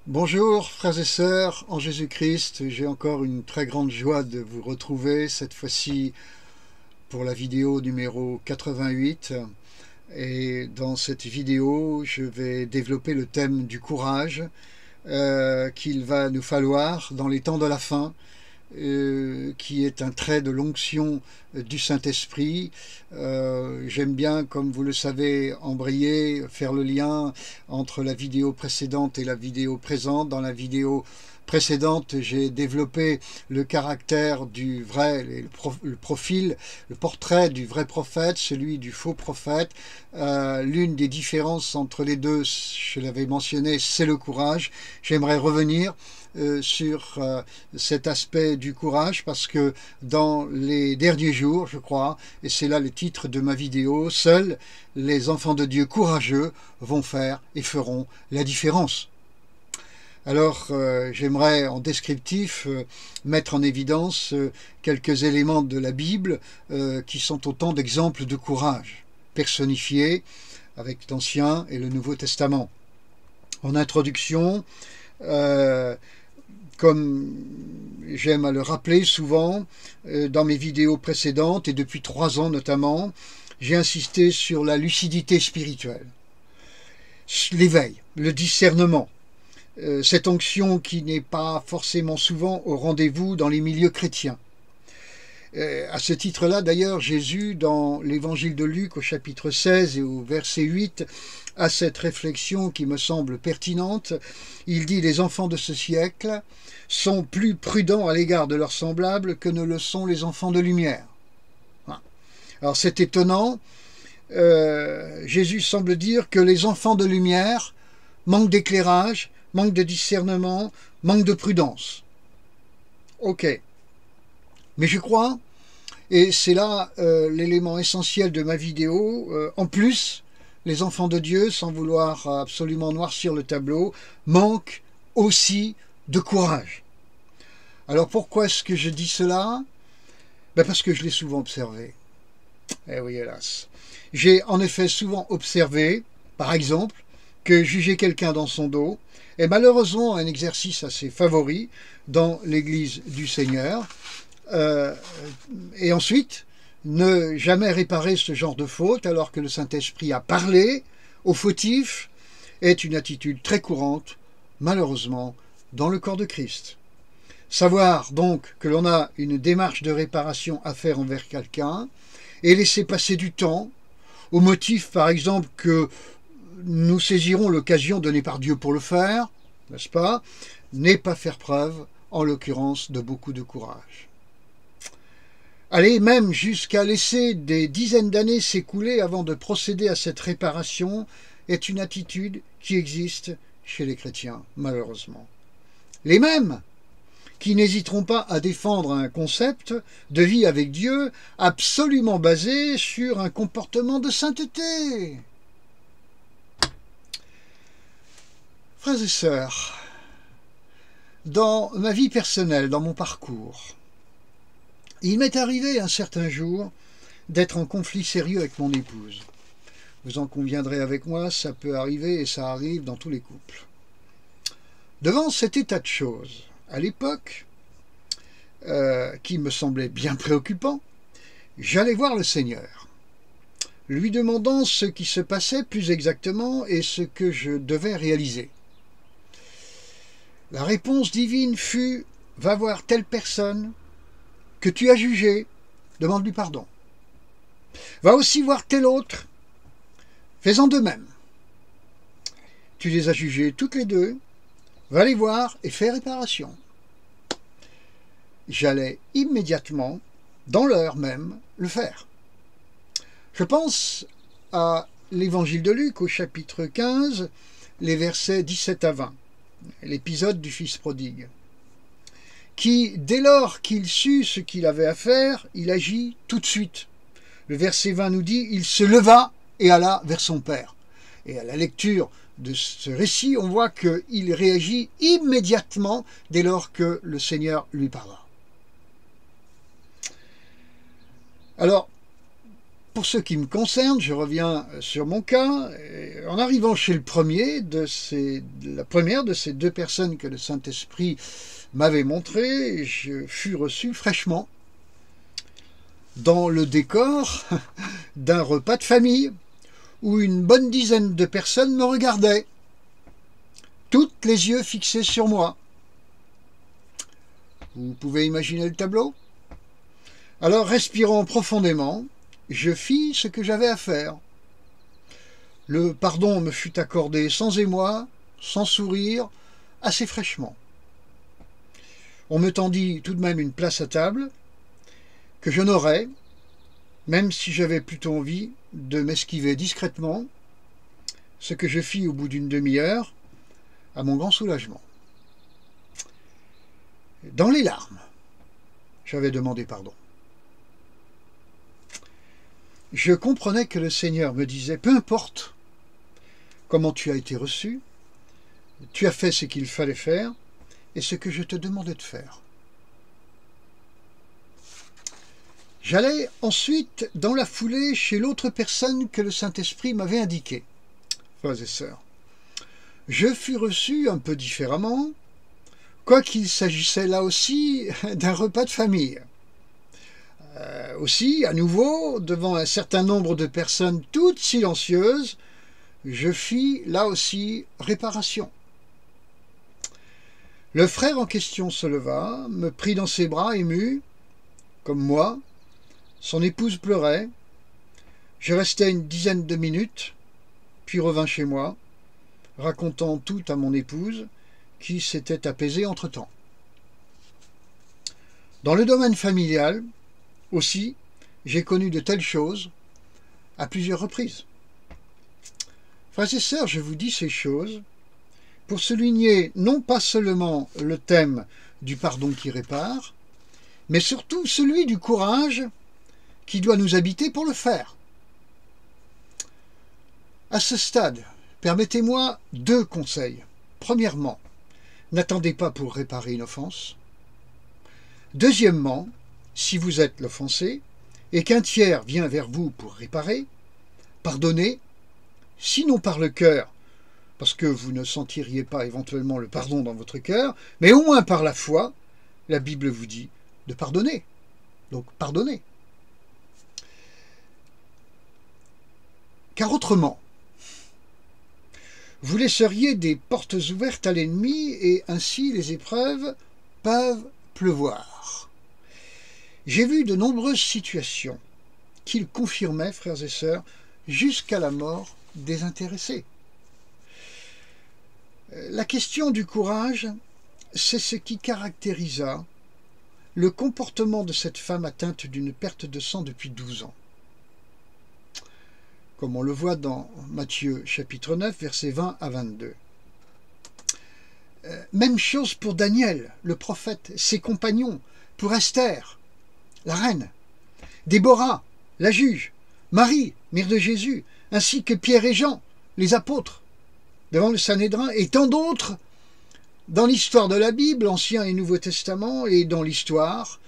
Bonjour frères et sœurs en Jésus-Christ, j'ai encore une très grande joie de vous retrouver, cette fois-ci pour la vidéo numéro 88. Et dans cette vidéo, je vais développer le thème du courage qu'il va nous falloir dans les temps de la fin, qui est un trait de l'onction du Saint-Esprit. J'aime bien, comme vous le savez, embrayer, faire le lien entre la vidéo précédente et la vidéo présente. Dans la vidéo précédente, j'ai développé le caractère du vrai, le profil, le portrait du vrai prophète, celui du faux prophète. L'une des différences entre les deux, je l'avais mentionné, c'est le courage. J'aimerais revenir sur cet aspect du courage parce que dans les derniers jours, je crois, et c'est là le titre de ma vidéo, seuls les enfants de Dieu courageux vont faire et feront la différence. Alors, j'aimerais en descriptif mettre en évidence quelques éléments de la Bible qui sont autant d'exemples de courage, personnifiés avec l'Ancien et le Nouveau Testament. En introduction, comme j'aime à le rappeler souvent, dans mes vidéos précédentes, et depuis 3 ans notamment, j'ai insisté sur la lucidité spirituelle, l'éveil, le discernement, cette onction qui n'est pas forcément souvent au rendez-vous dans les milieux chrétiens. À ce titre-là, d'ailleurs, Jésus, dans l'évangile de Luc, au chapitre 16 et au verset 8, a cette réflexion qui me semble pertinente. Il dit « Les enfants de ce siècle sont plus prudents à l'égard de leurs semblables que ne le sont les enfants de lumière. » Alors c'est étonnant. Jésus semble dire que les enfants de lumière manquent d'éclairage, manquent de discernement, manquent de prudence. Ok. Mais je crois, et c'est là l'élément essentiel de ma vidéo, en plus, les enfants de Dieu, sans vouloir absolument noircir le tableau, manquent aussi de courage. Alors pourquoi est-ce que je dis cela? Parce que je l'ai souvent observé. Eh oui, hélas. J'ai en effet souvent observé, par exemple, que juger quelqu'un dans son dos est malheureusement un exercice assez favori dans l'Église du Seigneur. Et ensuite, ne jamais réparer ce genre de faute alors que le Saint-Esprit a parlé aux fautifs est une attitude très courante, malheureusement, dans le corps de Christ. Savoir donc que l'on a une démarche de réparation à faire envers quelqu'un et laisser passer du temps au motif, par exemple, que nous saisirons l'occasion donnée par Dieu pour le faire, n'est-ce pas, n'est pas faire preuve, en l'occurrence, de beaucoup de courage. Aller même jusqu'à laisser des dizaines d'années s'écouler avant de procéder à cette réparation est une attitude qui existe chez les chrétiens, malheureusement. Les mêmes qui n'hésiteront pas à défendre un concept de vie avec Dieu absolument basé sur un comportement de sainteté. Frères et sœurs, dans ma vie personnelle, dans mon parcours, il m'est arrivé un certain jour d'être en conflit sérieux avec mon épouse. Vous en conviendrez avec moi, ça peut arriver et ça arrive dans tous les couples. Devant cet état de choses, à l'époque, qui me semblait bien préoccupant, j'allais voir le Seigneur, lui demandant ce qui se passait plus exactement et ce que je devais réaliser. La réponse divine fut « Va voir telle personne que tu as jugée, demande-lui pardon. Va aussi voir tel autre, fais-en de même. Tu les as jugées toutes les deux, va les voir et fais réparation. » J'allais immédiatement, dans l'heure même, le faire. Je pense à l'évangile de Luc au chapitre 15, les versets 17 à 20, l'épisode du fils prodigue, qui, dès lors qu'il sut ce qu'il avait à faire, il agit tout de suite. Le verset 20 nous dit « Il se leva et alla vers son père ». Et à la lecture de ce récit, on voit qu'il réagit immédiatement dès lors que le Seigneur lui parla. Alors, pour ce qui me concerne, je reviens sur mon cas, en arrivant chez la première de ces deux personnes que le Saint-Esprit m'avait montrées, je fus reçu fraîchement dans le décor d'un repas de famille où une bonne dizaine de personnes me regardaient, toutes les yeux fixés sur moi. Vous pouvez imaginer le tableau? Alors, respirant profondément, je fis ce que j'avais à faire. Le pardon me fut accordé sans émoi, sans sourire, assez fraîchement. On me tendit tout de même une place à table, que j'honorais, même si j'avais plutôt envie de m'esquiver discrètement, ce que je fis au bout d'une demi-heure, à mon grand soulagement. Dans les larmes, j'avais demandé pardon. Je comprenais que le Seigneur me disait, peu importe comment tu as été reçu, tu as fait ce qu'il fallait faire et ce que je te demandais de faire. J'allais ensuite dans la foulée chez l'autre personne que le Saint-Esprit m'avait indiquée. Frères et sœurs, je fus reçu un peu différemment, quoiqu'il s'agissait là aussi d'un repas de famille. Aussi, à nouveau, devant un certain nombre de personnes toutes silencieuses, je fis là aussi réparation. Le frère en question se leva, me prit dans ses bras ému, comme moi. Son épouse pleurait. Je restai une dizaine de minutes, puis revins chez moi, racontant tout à mon épouse, qui s'était apaisée entre-temps. Dans le domaine familial, aussi, j'ai connu de telles choses à plusieurs reprises. Frères et sœurs, je vous dis ces choses pour souligner non pas seulement le thème du pardon qui répare, mais surtout celui du courage qui doit nous habiter pour le faire. À ce stade, permettez-moi 2 conseils. Premièrement, n'attendez pas pour réparer une offense. Deuxièmement, si vous êtes l'offensé et qu'un tiers vient vers vous pour réparer, pardonnez, sinon par le cœur, parce que vous ne sentiriez pas éventuellement le pardon dans votre cœur, mais au moins par la foi, la Bible vous dit de pardonner. Donc pardonnez. Car autrement, vous laisseriez des portes ouvertes à l'ennemi et ainsi les épreuves peuvent pleuvoir. J'ai vu de nombreuses situations qu'il confirmait, frères et sœurs, jusqu'à la mort des intéressés. La question du courage, c'est ce qui caractérisa le comportement de cette femme atteinte d'une perte de sang depuis 12 ans. Comme on le voit dans Matthieu chapitre 9, versets 20 à 22. Même chose pour Daniel, le prophète, ses compagnons, pour Esther, la reine, Déborah, la juge, Marie, mère de Jésus, ainsi que Pierre et Jean, les apôtres, devant le Sanhédrin, et tant d'autres dans l'histoire de la Bible, Ancien et Nouveau Testament, et dans l'histoire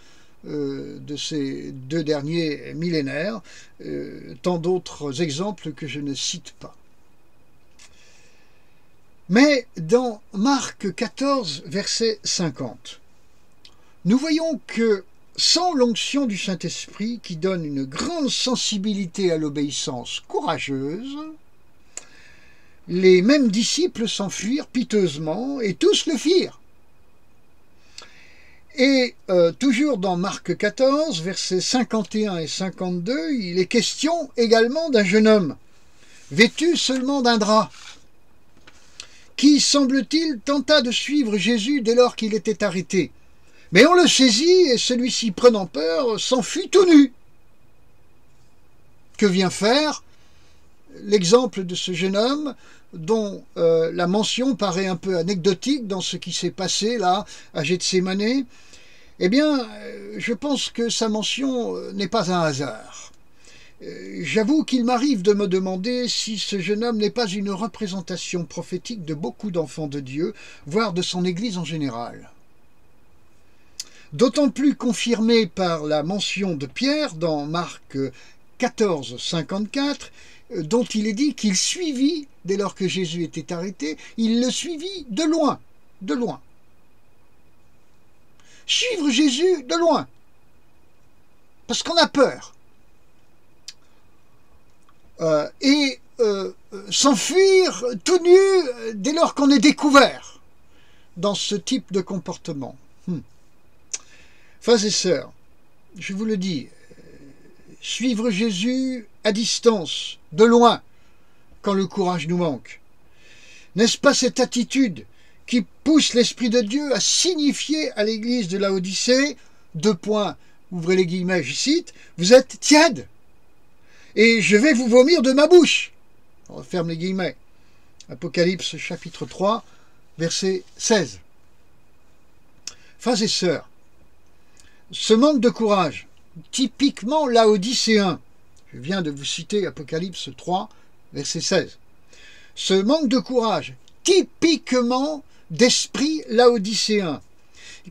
de ces 2 derniers millénaires, tant d'autres exemples que je ne cite pas. Mais dans Marc 14, verset 50, nous voyons que sans l'onction du Saint-Esprit qui donne une grande sensibilité à l'obéissance courageuse, les mêmes disciples s'enfuirent piteusement et tous le firent. Et toujours dans Marc 14, versets 51 et 52, il est question également d'un jeune homme, vêtu seulement d'un drap, qui, semble-t-il, tenta de suivre Jésus dès lors qu'il était arrêté. Mais on le saisit et celui-ci, prenant peur, s'enfuit tout nu. Que vient faire l'exemple de ce jeune homme dont la mention paraît un peu anecdotique dans ce qui s'est passé là à Gethsémanée? Eh bien, je pense que sa mention n'est pas un hasard. J'avoue qu'il m'arrive de me demander si ce jeune homme n'est pas une représentation prophétique de beaucoup d'enfants de Dieu, voire de son Église en général. D'autant plus confirmé par la mention de Pierre dans Marc 14, 54, dont il est dit qu'il suivit, dès lors que Jésus était arrêté, il le suivit de loin, de loin. Suivre Jésus de loin, parce qu'on a peur. Et s'enfuir tout nu dès lors qu'on est découvert dans ce type de comportement. Frères et sœurs, je vous le dis, suivre Jésus à distance, de loin, quand le courage nous manque. N'est-ce pas cette attitude qui pousse l'Esprit de Dieu à signifier à l'Église de Laodicée, deux points, ouvrez les guillemets, je cite, vous êtes tiède, et je vais vous vomir de ma bouche. On referme les guillemets. Apocalypse chapitre 3, verset 16. Frères et sœurs, ce manque de courage, typiquement laodicéen, je viens de vous citer Apocalypse 3, verset 16, ce manque de courage, typiquement d'esprit laodicéen,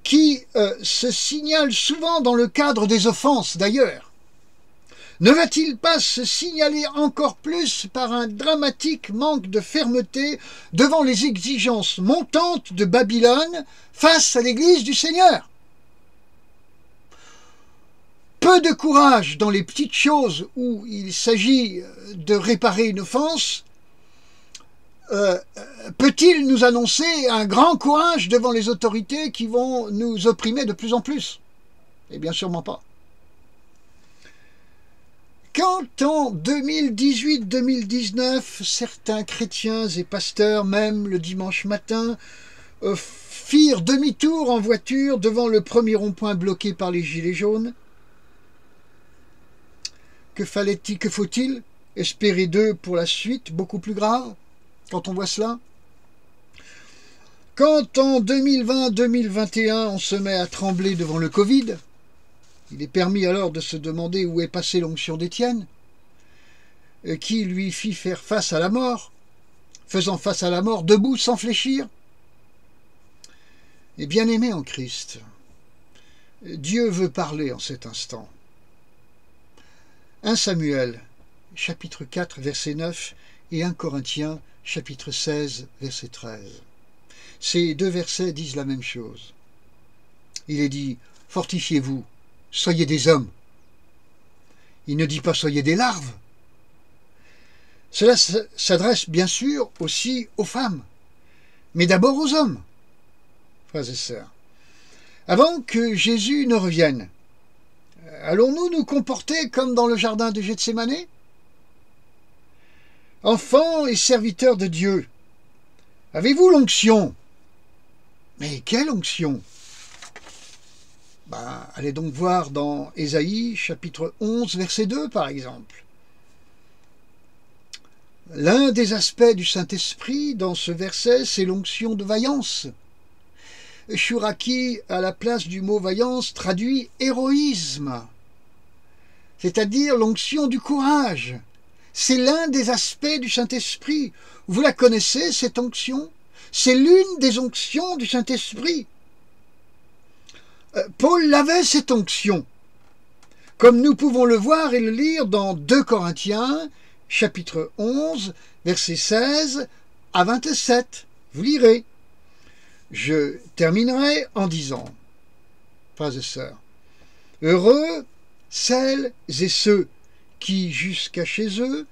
qui se signale souvent dans le cadre des offenses d'ailleurs, ne va-t-il pas se signaler encore plus par un dramatique manque de fermeté devant les exigences montantes de Babylone face à l'Église du Seigneur? Peu de courage dans les petites choses où il s'agit de réparer une offense peut-il nous annoncer un grand courage devant les autorités qui vont nous opprimer de plus en plus? Eh bien sûrement pas. Quand en 2018-2019, certains chrétiens et pasteurs, même le dimanche matin, firent demi-tour en voiture devant le premier rond-point bloqué par les gilets jaunes, que faut-il espérer d'eux pour la suite, beaucoup plus grave, quand on voit cela? Quand en 2020-2021, on se met à trembler devant le Covid, il est permis alors de se demander où est passée l'onction d'Étienne, qui lui fit faire face à la mort, faisant face à la mort debout sans fléchir. Et bien-aimé en Christ, Dieu veut parler en cet instant. 1 Samuel, chapitre 4, verset 9, et 1 Corinthiens, chapitre 16, verset 13. Ces deux versets disent la même chose. Il est dit, fortifiez-vous, soyez des hommes. Il ne dit pas soyez des larves. Cela s'adresse bien sûr aussi aux femmes, mais d'abord aux hommes, frères et sœurs. Avant que Jésus ne revienne, allons-nous nous comporter comme dans le jardin de Gethsémane? Enfants et serviteurs de Dieu, avez-vous l'onction? Mais quelle onction? Allez donc voir dans Ésaïe, chapitre 11, verset 2, par exemple. L'un des aspects du Saint-Esprit dans ce verset, c'est l'onction de vaillance. Shuraki, à la place du mot vaillance, traduit héroïsme, c'est-à-dire l'onction du courage. C'est l'un des aspects du Saint-Esprit. Vous la connaissez, cette onction? C'est l'une des onctions du Saint-Esprit. Paul l'avait, cette onction, comme nous pouvons le voir et le lire dans 2 Corinthiens, chapitre 11, versets 16 à 27. Vous lirez. Je terminerai en disant, frères et sœurs, heureux celles et ceux qui, jusqu'à chez eux,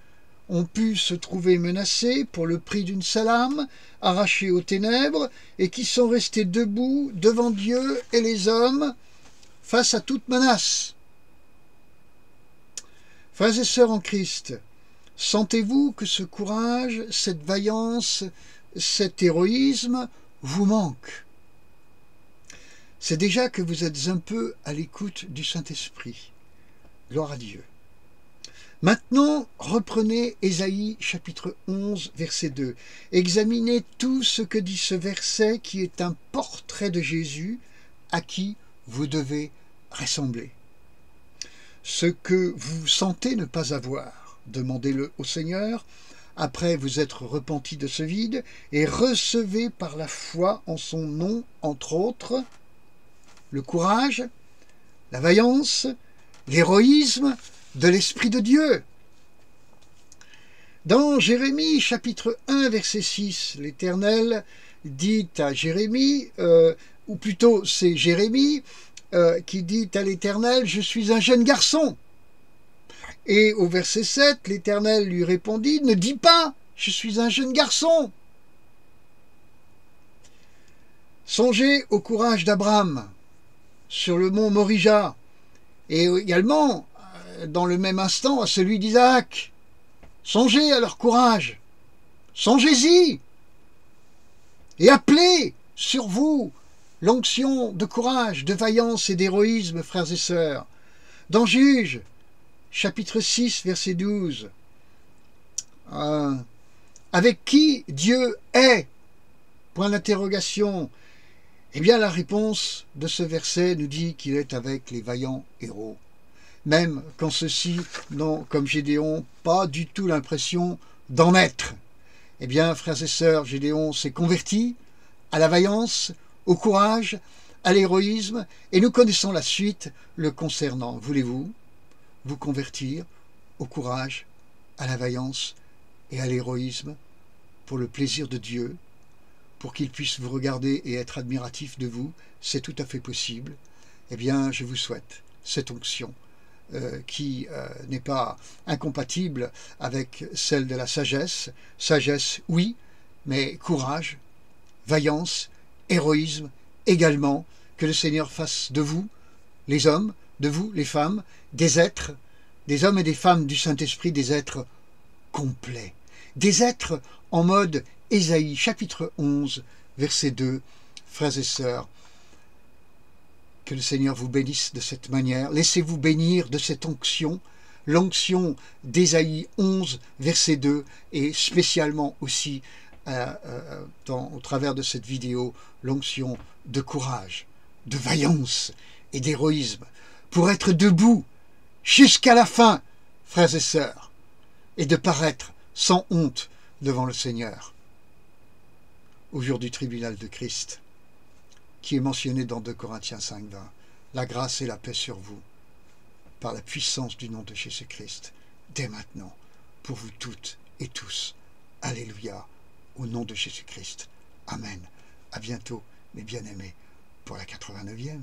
ont pu se trouver menacés pour le prix d'une seule âme, arrachés aux ténèbres, et qui sont restés debout devant Dieu et les hommes face à toute menace. Frères et sœurs en Christ, sentez-vous que ce courage, cette vaillance, cet héroïsme vous manque? C'est déjà que vous êtes un peu à l'écoute du Saint-Esprit. Gloire à Dieu. Maintenant, reprenez Ésaïe chapitre 11, verset 2. Examinez tout ce que dit ce verset qui est un portrait de Jésus à qui vous devez ressembler. Ce que vous sentez ne pas avoir, demandez-le au Seigneur, après vous être repenti de ce vide, et recevez par la foi en son nom, entre autres, le courage, la vaillance, l'héroïsme, de l'Esprit de Dieu. Dans Jérémie chapitre 1 verset 6, l'Éternel dit à Jérémie, ou plutôt c'est Jérémie qui dit à l'Éternel, « Je suis un jeune garçon ». Et au verset 7, l'Éternel lui répondit, « Ne dis pas, je suis un jeune garçon ». Songez au courage d'Abraham sur le mont Morija, et également, dans le même instant, à celui d'Isaac. Songez à leur courage, songez-y, et appelez sur vous l'onction de courage, de vaillance et d'héroïsme, frères et sœurs. Dans Juge, chapitre 6, verset 12, avec qui Dieu est, point d'interrogation. Eh bien, la réponse de ce verset nous dit qu'il est avec les vaillants héros, même quand ceux-ci n'ont, comme Gédéon, pas du tout l'impression d'en être. Eh bien, frères et sœurs, Gédéon s'est converti à la vaillance, au courage, à l'héroïsme, et nous connaissons la suite le concernant. Voulez-vous vous convertir au courage, à la vaillance et à l'héroïsme pour le plaisir de Dieu, pour qu'il puisse vous regarder et être admiratif de vous? C'est tout à fait possible. Eh bien, je vous souhaite cette onction qui n'est pas incompatible avec celle de la sagesse. Sagesse, oui, mais courage, vaillance, héroïsme également. Que le Seigneur fasse de vous, les hommes, de vous, les femmes, des êtres, des hommes et des femmes du Saint-Esprit, des êtres complets, des êtres en mode Ésaïe, chapitre 11, verset 2. Frères et sœurs, que le Seigneur vous bénisse de cette manière. Laissez-vous bénir de cette onction, l'onction d'Ésaïe 11, verset 2, et spécialement aussi au travers de cette vidéo, l'onction de courage, de vaillance et d'héroïsme, pour être debout jusqu'à la fin, frères et sœurs, et de paraître sans honte devant le Seigneur au jour du tribunal de Christ, qui est mentionné dans 2 Corinthiens 5, 20. La grâce et la paix sur vous, par la puissance du nom de Jésus-Christ, dès maintenant, pour vous toutes et tous. Alléluia, au nom de Jésus-Christ. Amen. À bientôt, mes bien-aimés, pour la 89e.